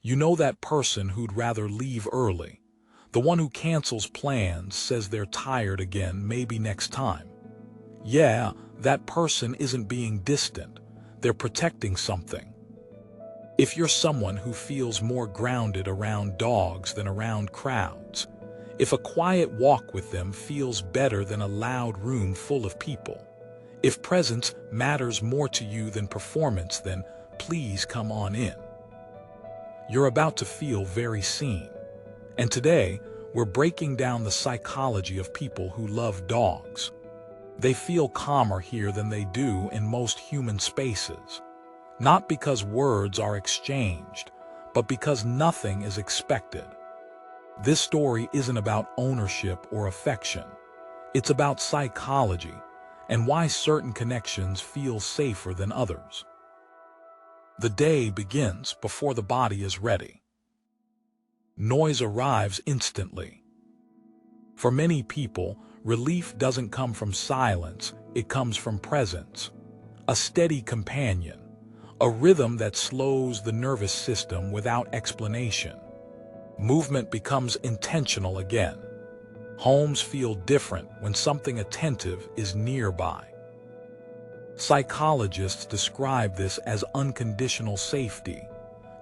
You know that person who'd rather leave early. The one who cancels plans, says they're tired again, maybe next time. Yeah, that person isn't being distant. They're protecting something. If you're someone who feels more grounded around dogs than around crowds, if a quiet walk with them feels better than a loud room full of people, if presence matters more to you than performance, then please come on in. You're about to feel very seen. And today, we're breaking down the psychology of people who love dogs. They feel calmer here than they do in most human spaces. Not because words are exchanged, but because nothing is expected. This story isn't about ownership or affection. It's about psychology and why certain connections feel safer than others. The day begins before the body is ready. Noise arrives instantly. For many people, relief doesn't come from silence, it comes from presence. A steady companion, a rhythm that slows the nervous system without explanation. Movement becomes intentional again. Homes feel different when something attentive is nearby. Psychologists describe this as unconditional safety.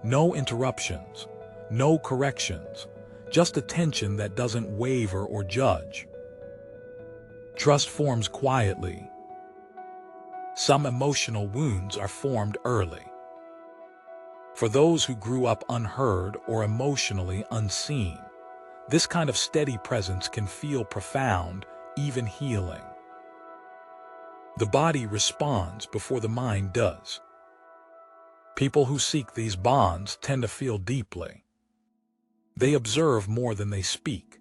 No interruptions, no corrections, just attention that doesn't waver or judge. Trust forms quietly. Some emotional wounds are formed early. For those who grew up unheard or emotionally unseen, this kind of steady presence can feel profound, even healing. The body responds before the mind does. People who seek these bonds tend to feel deeply. They observe more than they speak.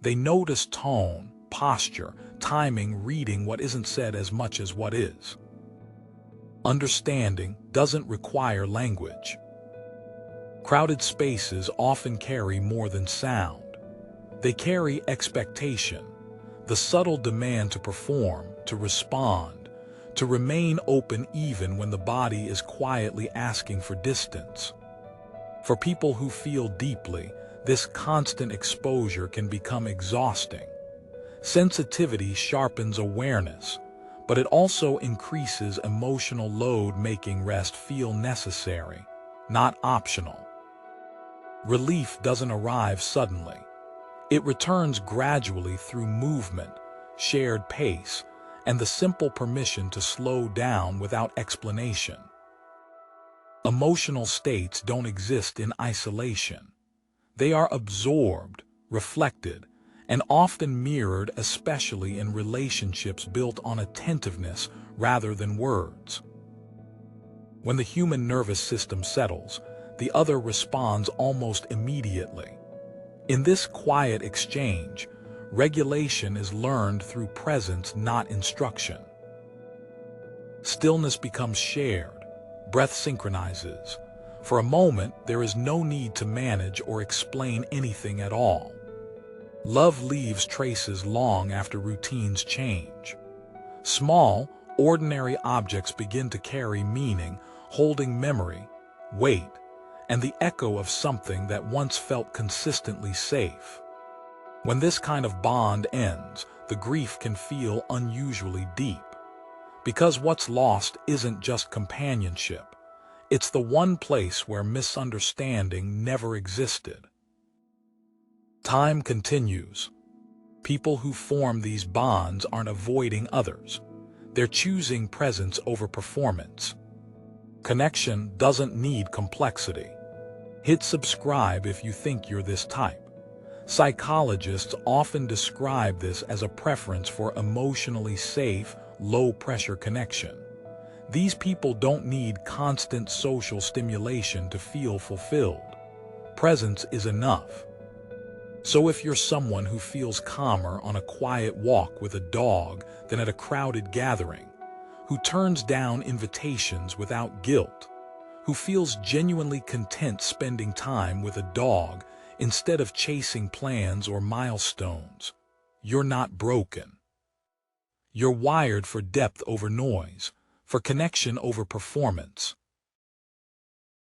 They notice tone, posture, timing, reading what isn't said as much as what is. Understanding doesn't require language. Crowded spaces often carry more than sound. They carry expectation, the subtle demand to perform, to respond, to remain open even when the body is quietly asking for distance. For people who feel deeply, this constant exposure can become exhausting. Sensitivity sharpens awareness, but it also increases emotional load, making rest feel necessary, not optional. Relief doesn't arrive suddenly. It returns gradually through movement, shared pace, and the simple permission to slow down without explanation. Emotional states don't exist in isolation. They are absorbed, reflected, and often mirrored, especially in relationships built on attentiveness rather than words. When the human nervous system settles, the other responds almost immediately. In this quiet exchange, regulation is learned through presence, not instruction. Stillness becomes shared, breath synchronizes. For a moment, there is no need to manage or explain anything at all. Love leaves traces long after routines change. Small, ordinary objects begin to carry meaning, holding memory, weight, and the echo of something that once felt consistently safe. When this kind of bond ends, the grief can feel unusually deep. Because what's lost isn't just companionship. It's the one place where misunderstanding never existed. Time continues. People who form these bonds aren't avoiding others. They're choosing presence over performance. Connection doesn't need complexity. Hit subscribe if you think you're this type. Psychologists often describe this as a preference for emotionally safe, low-pressure connection. These people don't need constant social stimulation to feel fulfilled. Presence is enough. So if you're someone who feels calmer on a quiet walk with a dog than at a crowded gathering, who turns down invitations without guilt, who feels genuinely content spending time with a dog instead of chasing plans or milestones, you're not broken. You're wired for depth over noise, for connection over performance.